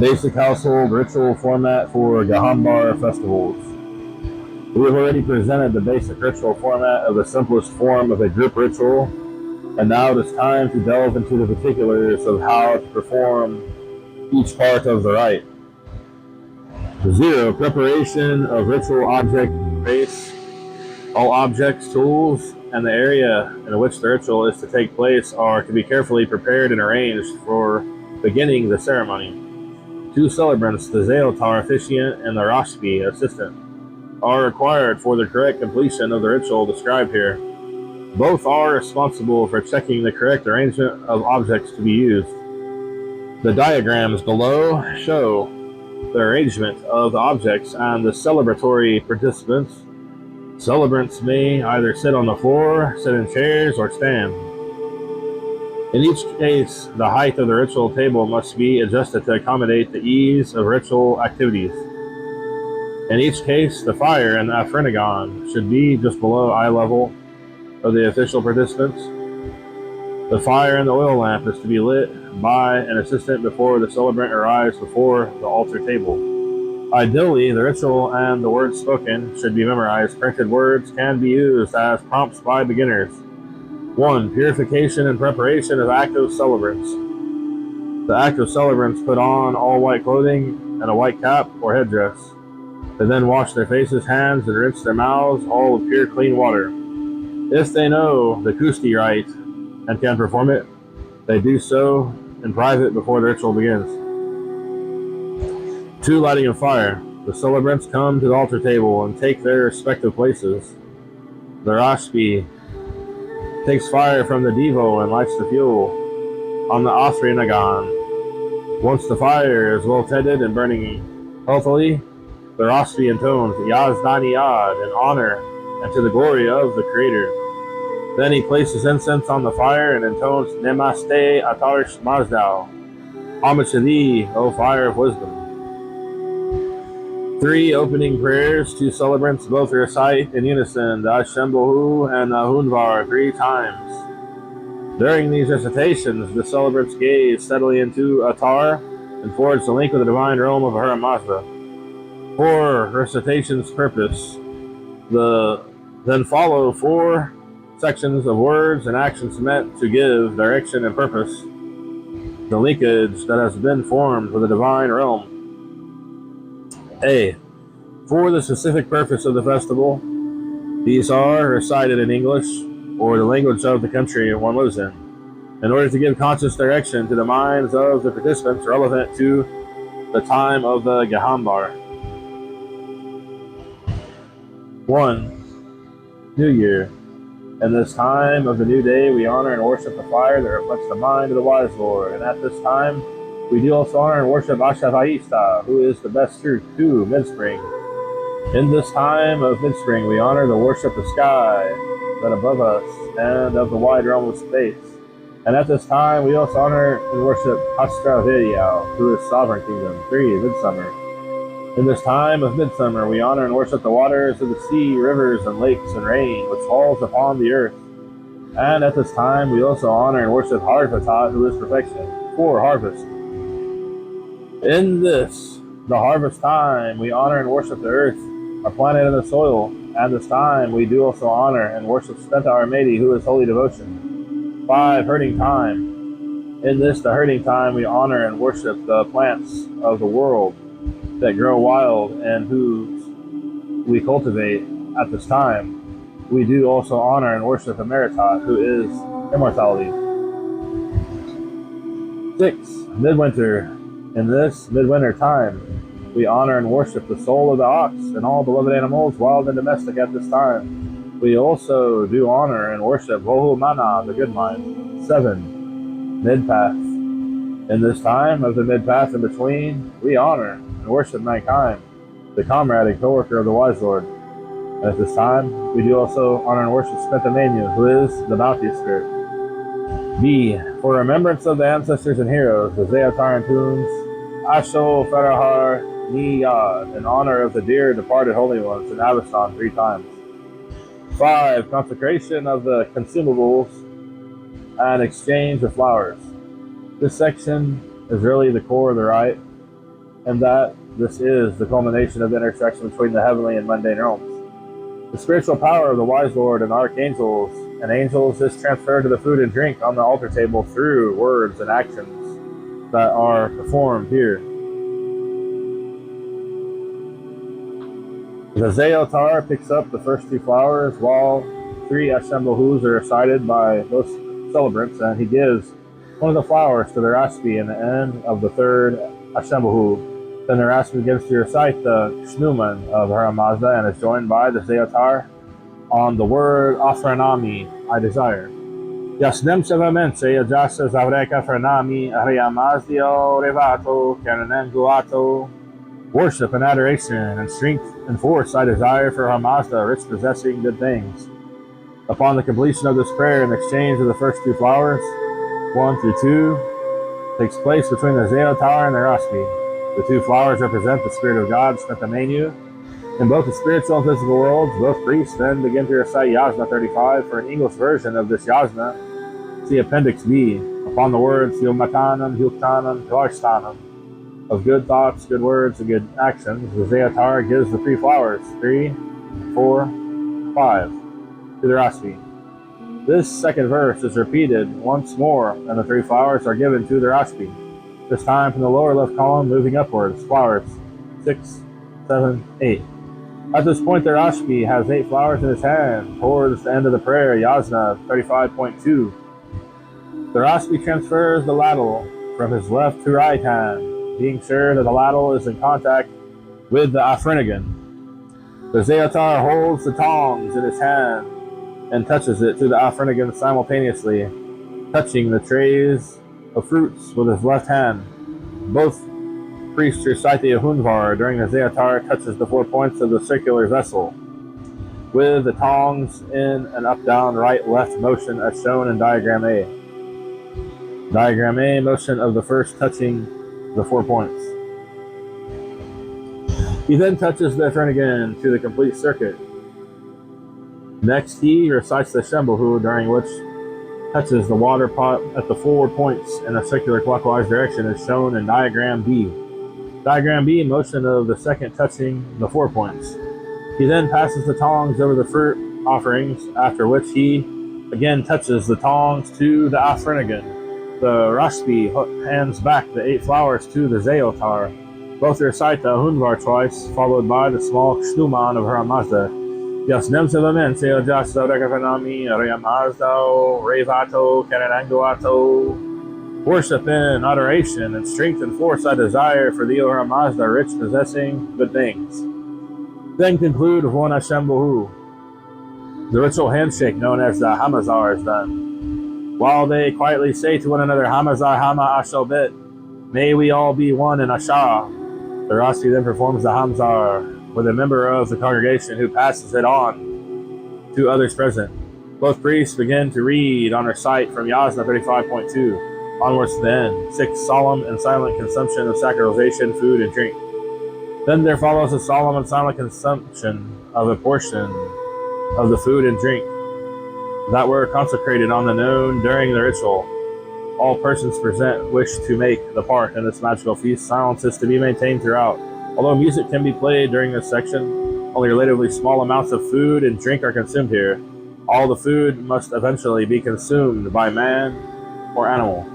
Basic household ritual format for Gahambar festivals. We have already presented the basic ritual format of the simplest form of a group ritual, and now it is time to delve into the particulars of how to perform each part of the rite. 0. Preparation of ritual object base. All objects, tools, and the area in which the ritual is to take place are to be carefully prepared and arranged for beginning the ceremony. 2 celebrants, the Zoroastrian officiant and the Rashbi assistant, are required for the correct completion of the ritual described here. Both are responsible for checking the correct arrangement of objects to be used. The diagrams below show the arrangement of the objects and the celebratory participants. Celebrants may either sit on the floor, sit in chairs, or stand. In each case, the height of the ritual table must be adjusted to accommodate the ease of ritual activities. In each case, the fire in the Afrenagon should be just below eye level of the official participants. The fire in the oil lamp is to be lit by an assistant before the celebrant arrives before the altar table. Ideally, the ritual and the words spoken should be memorized. Printed words can be used as prompts by beginners. 1. Purification and preparation of active celebrants. The active celebrants put on all white clothing and a white cap or headdress. They then wash their faces, hands, and rinse their mouths, all with pure, clean water. If they know the Kusti rite and can perform it, they do so in private before the ritual begins. 2. Lighting of fire. The celebrants come to the altar table and take their respective places. The Rashbi takes fire from the Devo and lights the fuel on the Afrenagon. Once the fire is well tended and burning healthily, the Rashbi intones Yazdani Yad in honor and to the glory of the Creator. Then he places incense on the fire and intones Namaste Atarish Mazdao. Homage to thee, O fire of wisdom. 3. Opening prayers. 2 celebrants both recite in unison the Ashembohu and the Hunvar 3 times. During these recitations, the celebrants gaze steadily into Atar and forge the link with the divine realm of Ahura Mazda. For recitation's purpose, then follow 4 sections of words and actions meant to give direction and purpose, the linkage that has been formed with the divine realm. A. For the specific purpose of the festival, these are recited in English or the language of the country one lives in order to give conscious direction to the minds of the participants relevant to the time of the Gahambar. 1. New Year. In this time of the new day, we honor and worship the fire that reflects the mind of the wise Lord. And at this time, we do also honor and worship Ashavaista, who is the best truth, to Midspring. In this time of Midspring, we honor the worship of the sky that above us and of the wide realm of space. And at this time, we also honor and worship Astravidiao, who is sovereign kingdom. 3. Midsummer. In this time of midsummer, we honor and worship the waters of the sea, rivers, and lakes, and rain, which falls upon the earth. And at this time, we also honor and worship Harvatat, who is perfection. 4. Harvest. In this, the harvest time, we honor and worship the earth, our planet, and the soil. At this time, we do also honor and worship Spenta Armadi, who is holy devotion. 5. Herding time. In this, the herding time, we honor and worship the plants of the world that grow wild and whose we cultivate. At this time, we do also honor and worship Emeritat, who is immortality. 6. Midwinter. In this midwinter time, we honor and worship the soul of the ox and all beloved animals, wild and domestic. At this time, we also do honor and worship Vohu Mana, the good mind. 7. Midpath. In this time of the midpath in between, we honor and worship mankind, the comrade and co-worker of the wise Lord. And at this time, we do also honor and worship Spentamania, who is the bounty spirit. B. For remembrance of the ancestors and heroes, the Zayataran tunes Asho Farahar Niyad, in honor of the dear departed holy ones in Avestan 3 times. 5. Consecration of the consumables and exchange of flowers. This section is really the core of the rite. and that this is the culmination of the intersection between the heavenly and mundane realms. The spiritual power of the wise Lord and archangels and angels is transferred to the food and drink on the altar table through words and actions that are performed here. The Zeotar picks up the first two flowers while 3 Ashembohus are recited by both celebrants, and he gives one of the flowers to the Raspi in the end of the third Ashembohu. Then the Raspi begins to recite the Shnuman of Hara Mazda and is joined by the Zeotar on the word Afranami, I desire. Yasnem Sevamente Yajasa Zavreka Franami Ariamazdio Revato Kanananguato. Worship and adoration and strength and force I desire for Hamazda, rich possessing good things. Upon the completion of this prayer and exchange of the first two flowers, 1 through 2, takes place between the Zeotar and the Raspi. The two flowers represent the Spirit of God, Smetamenu. In both the spiritual and physical worlds, both priests then begin to recite Yasna 35. For an English version of this Yasna, see Appendix B, upon the words Yomatanan, Yuktanan, Tvarstanam. Of good thoughts, good words, and good actions, the Zeotar gives the 3 flowers, 3, 4, 5, to the Raspi. This second verse is repeated once more, and the 3 flowers are given to the Raspi. This time from the lower left column, moving upwards, flowers, 6, 7, 8. At this point, the Raspi has 8 flowers in his hand. Towards the end of the prayer, Yasna 35.2. The Raspi transfers the ladle from his left to right hand, being sure that the ladle is in contact with the Afrinigan. The Zeotar holds the tongs in his hand and touches it to the Afrinigan simultaneously, touching the trays of fruits with his left hand. Both priests recite the Ahunvar during the Zeotar touches the 4 points of the circular vessel, with the tongs in an up-down, right-left motion as shown in Diagram A. Diagram A, motion of the first touching the 4 points. He then touches the Afrinigan to the complete circuit. Next, he recites the Shembohu, during which touches the water pot at the 4 points in a circular clockwise direction as shown in Diagram B. Diagram B, motion of the second touching the 4 points. He then passes the tongs over the fruit offerings, after which he again touches the tongs to the Afrinigan. The Raspi hands back the 8 flowers to the Zeotar. Both recite the Ahunvar twice, followed by the small Shnuman of Hara Mazda. Yasnem Sevamente Yajasa Rekafanami Ariamazdo Revato Kanananguato. Worship and adoration and strength and force I desire for thee, O Hara Mazda, rich possessing good things. Then conclude with 1 Ashembohu. The ritual handshake known as the Hamazar is done. While they quietly say to one another, Hamazar Hama Ashobit, may we all be one in Ashah. The Raspi then performs the Hamzar with a member of the congregation who passes it on to others present. Both priests begin to read on recite from Yasna 35.2 onwards to the end. 6. Solemn and silent consumption of sacralization, food, and drink. Then there follows a solemn and silent consumption of a portion of the food and drink that were consecrated on the known during the ritual. All persons present wish to make the part in this magical feast. Silence is to be maintained throughout. Although music can be played during this section, only relatively small amounts of food and drink are consumed here. All the food must eventually be consumed by man or animal.